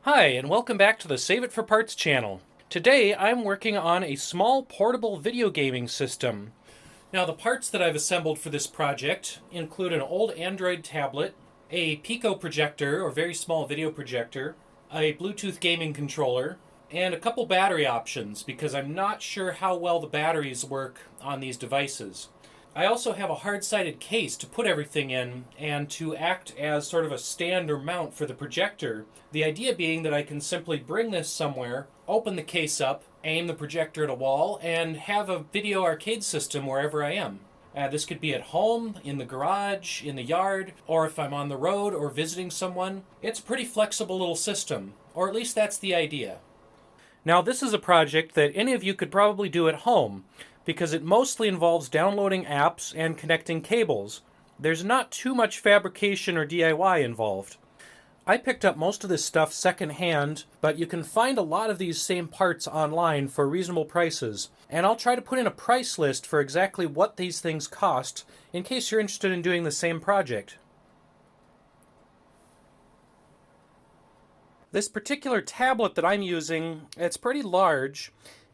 Hi, and welcome back to the Save It for Parts channel. Today I'm working on a small portable video gaming system. Now, the parts that I've assembled for this project include an old Android tablet, a Pico projector, or very small video projector, a Bluetooth gaming controller, and a couple battery options because I'm not sure how well the batteries work on these devices. I also have a hard-sided case to put everything in and to act as sort of a stand or mount for the projector. The idea being that I can simply bring this somewhere, open the case up, aim the projector at a wall, and have a video arcade system wherever I am. This could be at home, in the garage, in the yard, or if I'm on the road or visiting someone. It's a pretty flexible little system, or at least that's the idea. Now, this is a project that any of you could probably do at home, because it mostly involves downloading apps and connecting cables. There's not too much fabrication or DIY involved. I picked up most of this stuff secondhand, but you can find a lot of these same parts online for reasonable prices, and I'll try to put in a price list for exactly what these things cost in case you're interested in doing the same project. This particular tablet that I'm using, it's pretty large,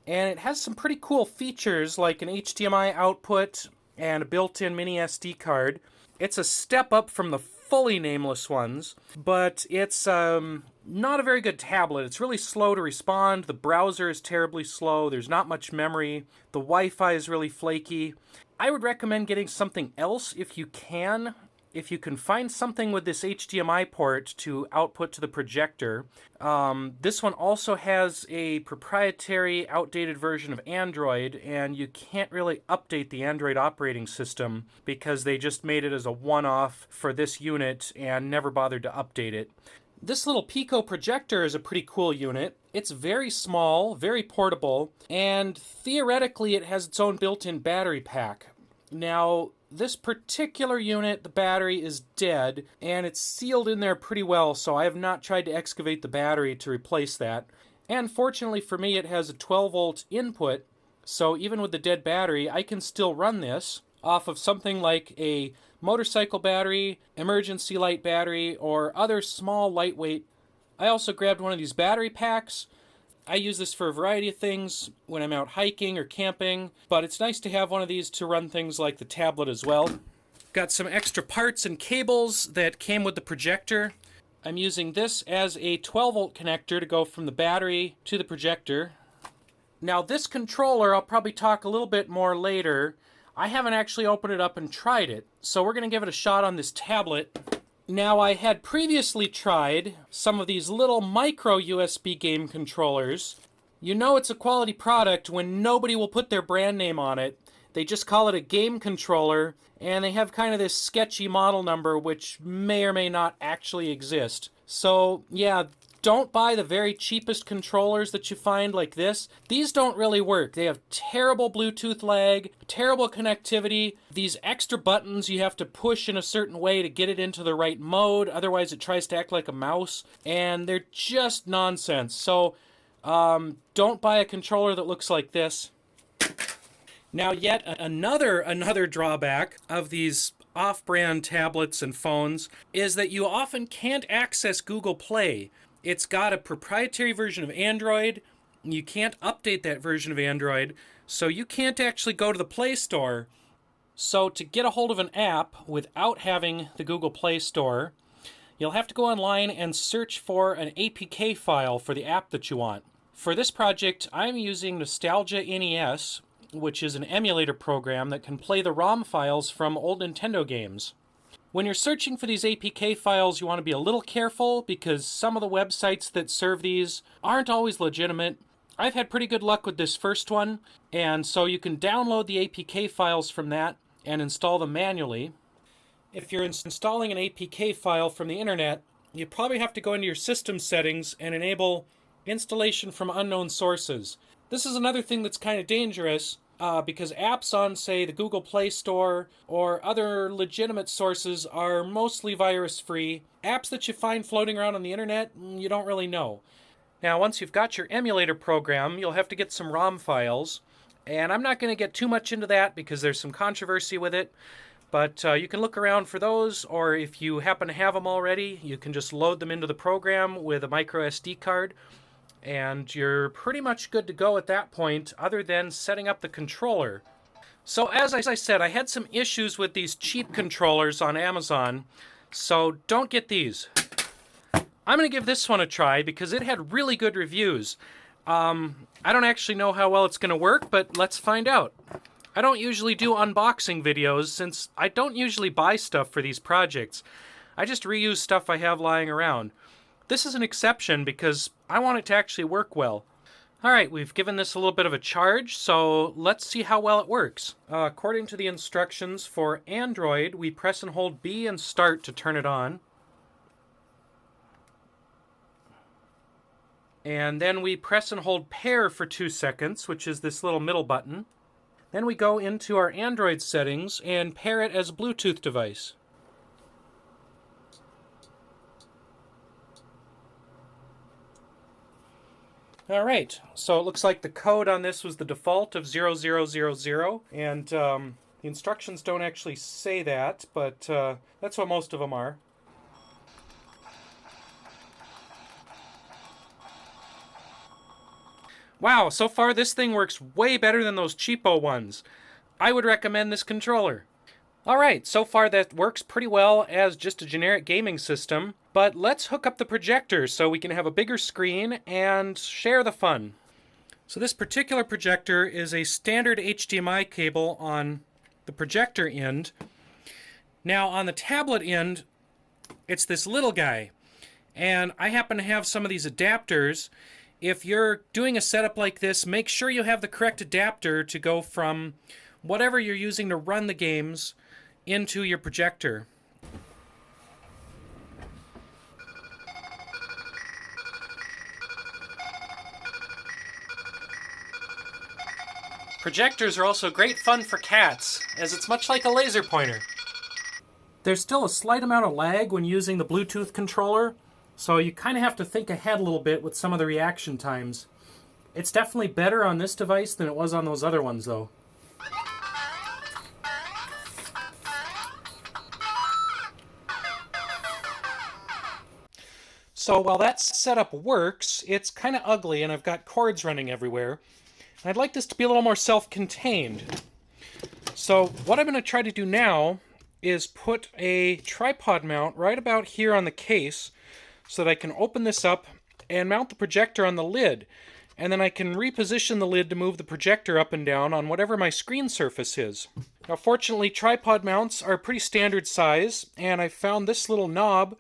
and it has some pretty cool features like an HDMI output and a built-in mini SD card. It's a step up from the fully nameless ones, but it's not a very good tablet. It's really slow to respond. The browser is terribly slow. There's not much memory. The Wi-Fi is really flaky. I would recommend getting something else if you can. If you can find something with this HDMI port to output to the projector. This one also has a proprietary outdated version of Android, and you can't really update the Android operating system because they just made it as a one-off for this unit and never bothered to update it. This little Pico projector is a pretty cool unit. It's very small, very portable, and theoretically it has its own built-in battery pack. Now, this particular unit, the battery is dead, and it's sealed in there pretty well, so I have not tried to excavate the battery to replace that. And fortunately for me, it has a 12-volt input, so even with the dead battery, I can still run this off of something like a motorcycle battery, emergency light battery, or other small lightweight. I also grabbed one of these battery packs. I use this for a variety of things when I'm out hiking or camping, but it's nice to have one of these to run things like the tablet as well. Got some extra parts and cables that came with the projector. I'm using this as a 12-volt connector to go from the battery to the projector. Now, this controller, I'll probably talk a little bit more later. I haven't actually opened it up and tried it, so we're going to give it a shot on this tablet. Now, I had previously tried some of these little micro USB game controllers. You know it's a quality product when nobody will put their brand name on it. They just call it a game controller, and they have kind of this sketchy model number which may or may not actually exist. So, yeah, don't buy the very cheapest controllers that you find like this. These don't really work. They have terrible Bluetooth lag, terrible connectivity. These extra buttons you have to push in a certain way to get it into the right mode. Otherwise it tries to act like a mouse. And they're just nonsense. So don't buy a controller that looks like this. Now, yet another drawback of these off-brand tablets and phones is that you often can't access Google Play. It's got a proprietary version of Android. You can't update that version of Android, so you can't actually go to the Play Store. So to get a hold of an app without having the Google Play Store, you'll have to go online and search for an APK file for the app that you want. For this project, I'm using Nostalgia NES, which is an emulator program that can play the ROM files from old Nintendo games. When you're searching for these APK files, you want to be a little careful because some of the websites that serve these aren't always legitimate. I've had pretty good luck with this first one, and so you can download the APK files from that and install them manually. If you're installing an APK file from the internet, you probably have to go into your system settings and enable installation from unknown sources. This is another thing that's kind of dangerous. Because apps on, say, the Google Play Store or other legitimate sources are mostly virus-free. Apps that you find floating around on the internet, you don't really know. Now, once you've got your emulator program, you'll have to get some ROM files. And I'm not going to get too much into that because there's some controversy with it. But you can look around for those, or if you happen to have them already, you can just load them into the program with a micro SD card, and you're pretty much good to go at that point, other than setting up the controller. So as I said, I had some issues with these cheap controllers on Amazon, so don't get these. I'm going to give this one a try because it had really good reviews. I don't actually know how well it's going to work, but let's find out. I don't usually do unboxing videos since I don't usually buy stuff for these projects. I just reuse stuff I have lying around. This is an exception because I want it to actually work well. Alright, we've given this a little bit of a charge, so let's see how well it works. According to the instructions for Android, we press and hold B and start to turn it on. And then we press and hold pair for 2 seconds, which is this little middle button. Then we go into our Android settings and pair it as a Bluetooth device. Alright, so it looks like the code on this was the default of 0000, and the instructions don't actually say that, but that's what most of them are. Wow, so far this thing works way better than those cheapo ones. I would recommend this controller. Alright, so far that works pretty well as just a generic gaming system, but let's hook up the projector so we can have a bigger screen and share the fun. So this particular projector is a standard HDMI cable on the projector end. Now on the tablet end, it's this little guy, and I happen to have some of these adapters. If you're doing a setup like this, make sure you have the correct adapter to go from whatever you're using to run the games into your projector. Projectors are also great fun for cats, as it's much like a laser pointer. There's still a slight amount of lag when using the Bluetooth controller, so you kind of have to think ahead a little bit with some of the reaction times. It's definitely better on this device than it was on those other ones, though. So while that setup works, it's kind of ugly and I've got cords running everywhere. I'd like this to be a little more self-contained. So what I'm going to try to do now is put a tripod mount right about here on the case, so that I can open this up and mount the projector on the lid. And then I can reposition the lid to move the projector up and down on whatever my screen surface is. Now fortunately, tripod mounts are a pretty standard size, and I found this little knob.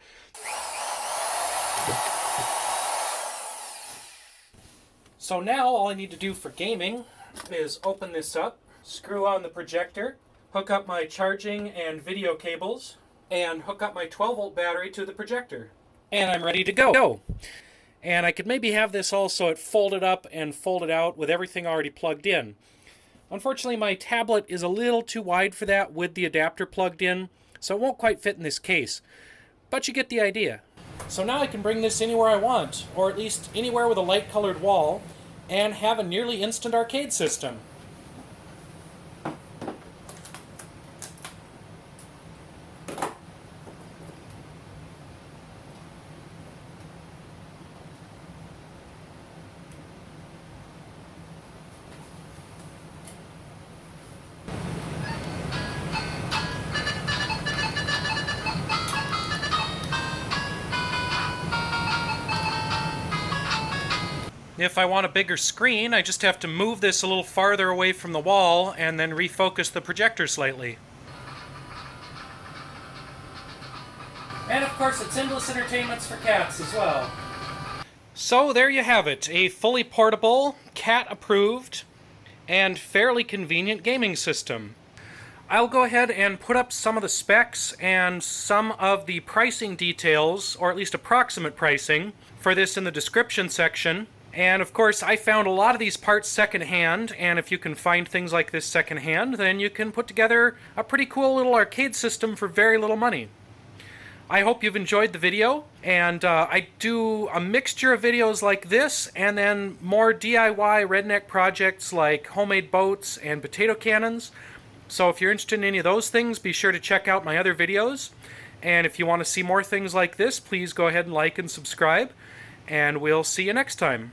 So now all I need to do for gaming is open this up, screw on the projector, hook up my charging and video cables, and hook up my 12-volt battery to the projector. And I'm ready to go. And I could maybe have this also folded up and folded out with everything already plugged in. Unfortunately, my tablet is a little too wide for that with the adapter plugged in, so it won't quite fit in this case. But you get the idea. So now I can bring this anywhere I want, or at least anywhere with a light-colored wall, and have a nearly instant arcade system. If I want a bigger screen, I just have to move this a little farther away from the wall and then refocus the projector slightly. And of course, it's endless entertainments for cats as well. So there you have it, a fully portable, cat-approved, and fairly convenient gaming system. I'll go ahead and put up some of the specs and some of the pricing details, or at least approximate pricing, for this in the description section. And of course, I found a lot of these parts secondhand, and if you can find things like this secondhand, then you can put together a pretty cool little arcade system for very little money. I hope you've enjoyed the video, and I do a mixture of videos like this, and then more DIY redneck projects like homemade boats and potato cannons. So if you're interested in any of those things, be sure to check out my other videos. And if you want to see more things like this, please go ahead and like and subscribe. And we'll see you next time.